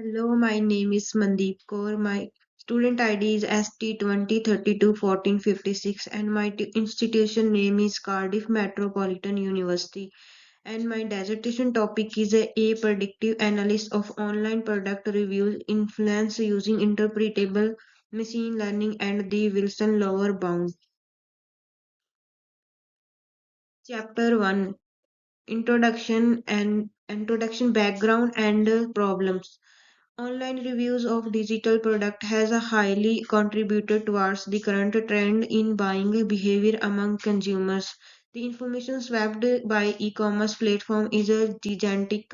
Hello, my name is Mandeep Kaur. My student ID is ST20321456 and my institution name is Cardiff Metropolitan University. And my dissertation topic is a predictive analysis of online product reviews influence using interpretable machine learning and the Wilson lower bound. Chapter 1, Introduction, Background and Problems. Online reviews of digital product has a highly contributed towards the current trend in buying behavior among consumers. The information swapped by e-commerce platform is a gigantic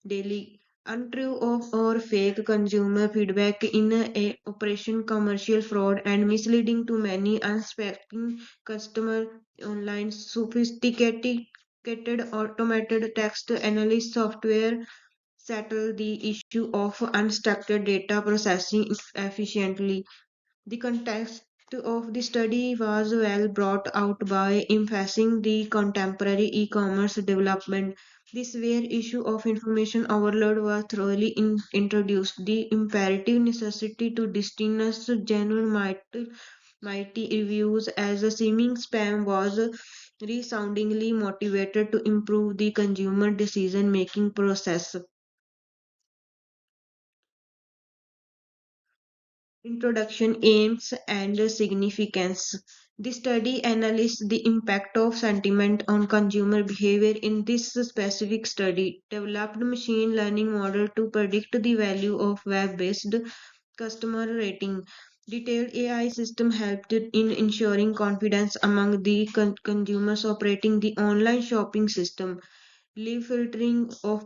daily untrue of or fake consumer feedback in a operation commercial fraud and misleading to many unsuspecting customer online sophisticated automated text analysis software settle the issue of unstructured data processing efficiently. The context of the study was well brought out by emphasizing the contemporary e-commerce development. This where issue of information overload was thoroughly introduced. The imperative necessity to distinguish genuine mighty reviews as a seeming spam was resoundingly motivated to improve the consumer decision making process. Introduction, Aims and Significance. The study analyzed the impact of sentiment on consumer behavior. In this specific study, developed machine learning model to predict the value of web-based customer rating. Detailed AI system helped in ensuring confidence among the consumers operating the online shopping system. Leaf filtering of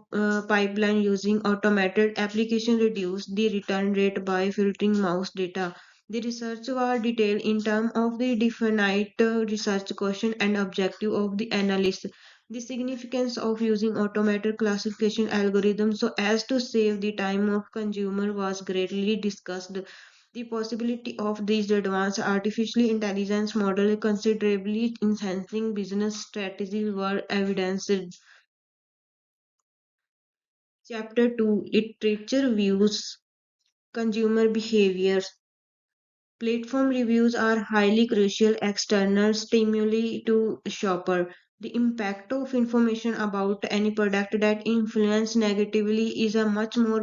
pipeline using automated application reduced the return rate by filtering mouse data. The research was detailed in terms of the definite research question and objective of the analyst. The significance of using automated classification algorithms so as to save the time of consumer was greatly discussed. The possibility of these advanced artificial intelligence model considerably enhancing business strategies were evidenced. Chapter 2, Literature Views, Consumer Behaviors. Platform reviews are highly crucial external stimuli to shopper. The impact of information about any product that influence negatively is a much more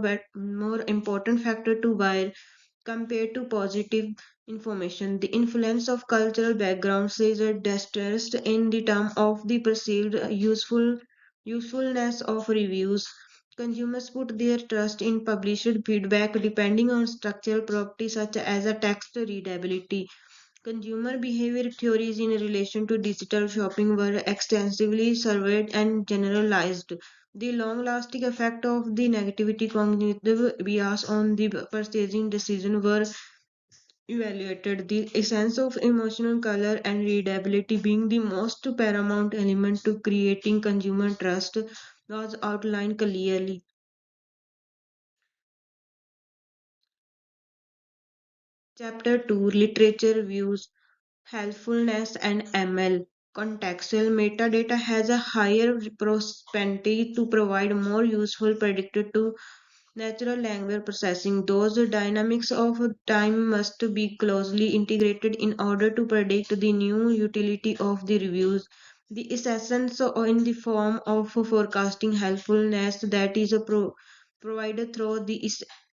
important factor to buyer compared to positive information. The influence of cultural backgrounds is distressed in the term of the perceived usefulness of reviews. Consumers put their trust in published feedback depending on structural properties such as a text readability. Consumer behavior theories in relation to digital shopping were extensively surveyed and generalized. The long lasting effect of the negativity cognitive bias on the purchasing decision were evaluated. The essence of emotional color and readability being the most paramount element to creating consumer trust was outlined clearly. Chapter 2, Literature Views, Helpfulness and ML. Contextual metadata has a higher propensity to provide more useful predictor to natural language processing. Those dynamics of time must be closely integrated in order to predict the new utility of the reviews. The essence in the form of forecasting helpfulness that is provided through the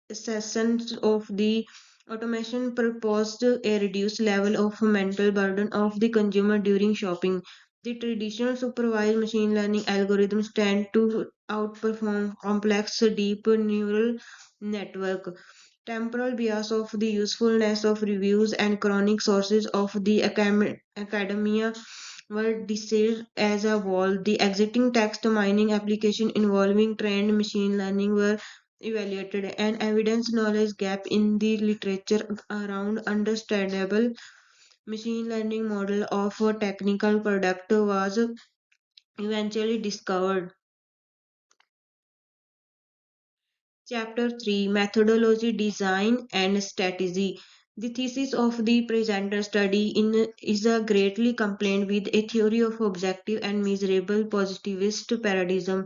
essence of the automation proposed a reduced level of mental burden of the consumer during shopping. The traditional supervised machine learning algorithms tend to outperform complex deep neural network. Temporal bias of the usefulness of reviews and chronic sources of the academia were decided as a whole. The existing text mining application involving trained machine learning were evaluated. An evidence knowledge gap in the literature around understandable machine learning model of a technical product was eventually discovered. Chapter 3, Methodology, Design and Strategy. The thesis of the presenter study is a greatly complaint with a theory of objective and measurable positivist paradigm.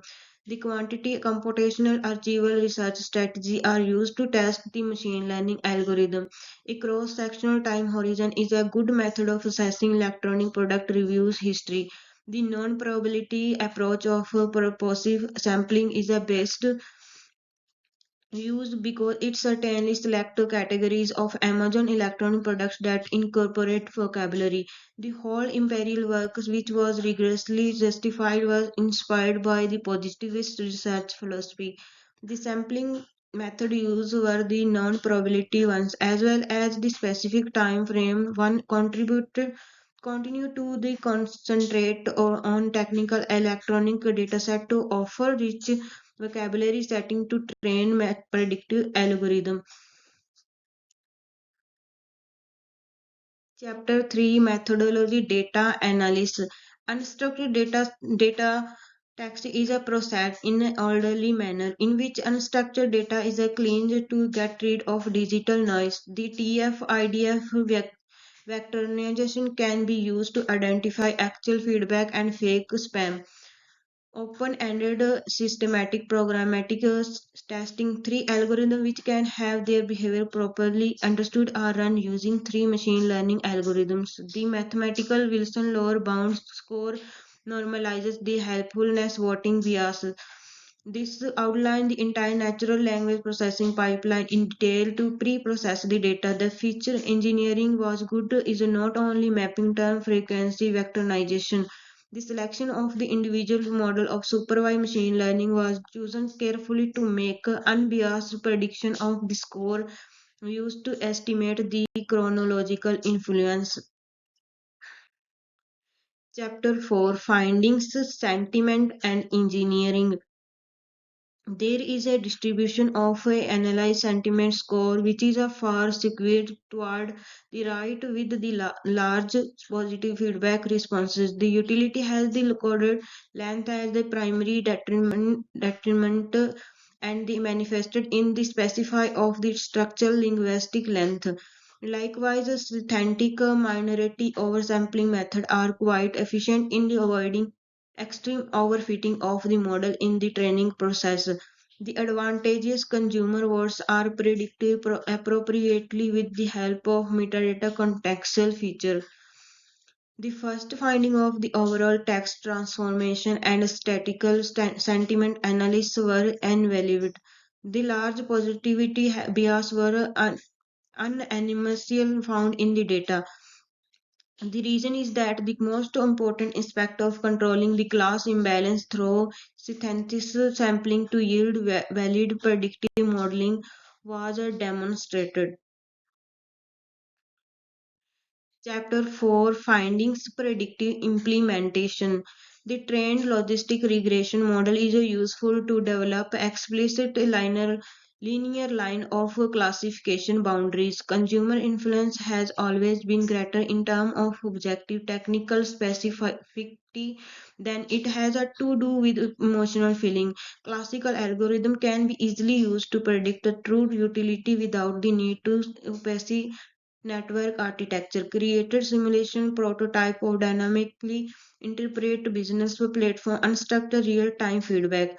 The quantity computational archival research strategy are used to test the machine learning algorithm. A cross-sectional time horizon is a good method of assessing electronic product reviews history. The non-probability approach of purposive sampling is a best used because it certainly selects categories of Amazon electronic products that incorporate vocabulary. The whole imperial work, which was rigorously justified, was inspired by the positivist research philosophy. The sampling method used were the non-probability ones, as well as the specific time frame one contributed continue to the concentrate on technical electronic dataset to offer rich vocabulary setting to train predictive algorithm. Chapter 3 Methodology Data Analysis. Unstructured data text is a process in an orderly manner in which unstructured data is cleaned to get rid of digital noise. The TF-IDF vectorization can be used to identify actual feedback and fake spam. Open-ended systematic programmatic testing. Three algorithms which can have their behavior properly understood are run using three machine learning algorithms. The mathematical Wilson lower bound score normalizes the helpfulness voting bias. This outlines the entire natural language processing pipeline in detail to pre-process the data. The feature engineering was good is not only mapping term frequency vectorization. The selection of the individual model of supervised machine learning was chosen carefully to make unbiased prediction of the score used to estimate the chronological influence. Chapter 4 Findings, Sentiment and Engineering. There is a distribution of a analyzed sentiment score which is a far skewed toward the right with the large positive feedback responses. The utility has the coded length as the primary determinant and the manifested in the specify of the structural linguistic length. Likewise, a synthetic minority oversampling method are quite efficient in the avoiding extreme overfitting of the model in the training process. The advantageous consumer words are predicted appropriately with the help of metadata contextual feature. The first finding of the overall text transformation and statistical sentiment analysis were invalid. The large positivity bias were unanimously found in the data. The reason is that the most important aspect of controlling the class imbalance through synthesis sampling to yield valid predictive modeling was demonstrated. Chapter 4 Findings Predictive Implementation. The trained logistic regression model is useful to develop explicit linear line of classification boundaries. Consumer influence has always been greater in terms of objective technical specificity than it has to do with emotional feeling. Classical algorithm can be easily used to predict the true utility without the need to specify network architecture, created simulation prototype of dynamically interpret business platform, unstructured real-time feedback.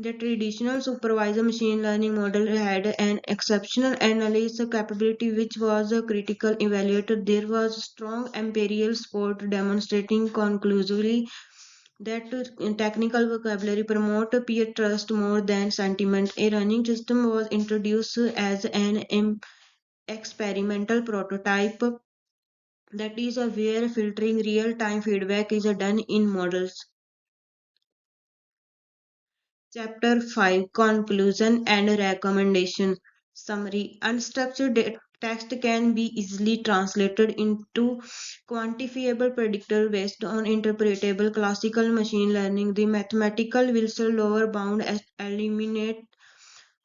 The traditional supervisor machine learning model had an exceptional analysis capability which was a critical evaluator. There was strong empirical support demonstrating conclusively that technical vocabulary promote peer trust more than sentiment. A running system was introduced as an experimental prototype that is where filtering real-time feedback is done in models. Chapter 5 Conclusion and Recommendation Summary. Unstructured text can be easily translated into quantifiable predictor based on interpretable classical machine learning. The mathematical Wilson lower bound eliminate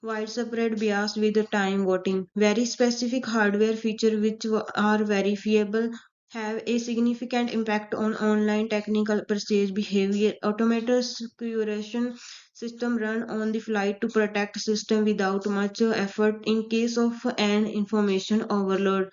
widespread bias with the time voting. Very specific hardware features which are verifiable have a significant impact on online technical purchase behavior. Automated curation system run on the fly to protect system without much effort in case of an information overload.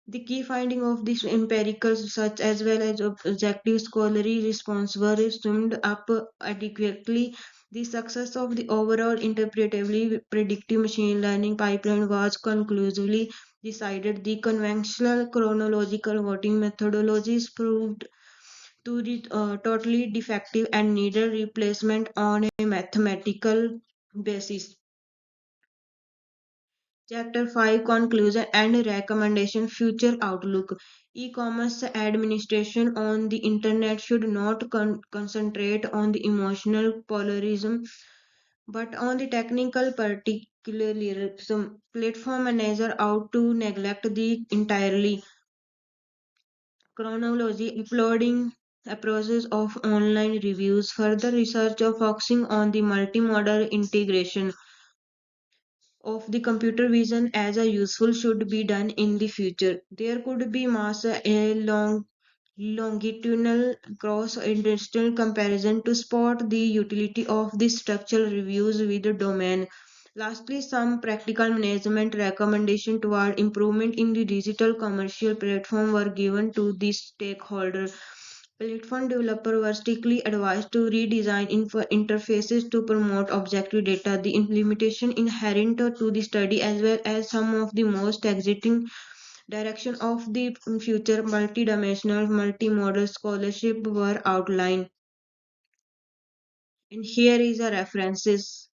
The key finding of this empirical research as well as objective scholarly response were summed up adequately. The success of the overall interpretably predictive machine learning pipeline was conclusively decided. The conventional chronological voting methodologies proved to be totally defective and needed replacement on a mathematical basis. Chapter 5 Conclusion and Recommendation Future Outlook. E commerce administration on the internet should not concentrate on the emotional polarism but on the technical particularism. Platform manager out to neglect the entirely chronology, uploading a process of online reviews, further research of focusing on the multimodal integration of the computer vision as a useful should be done in the future. There could be mass a longitudinal cross-industrial comparison to spot the utility of the structural reviews with the domain. Lastly, some practical management recommendations toward improvement in the digital commercial platform were given to the stakeholder. Platform developers were strictly advised to redesign interfaces to promote objective data. The implementation inherent to the study, as well as some of the most exciting direction of the future multidimensional multimodal scholarship were outlined. And here is a references.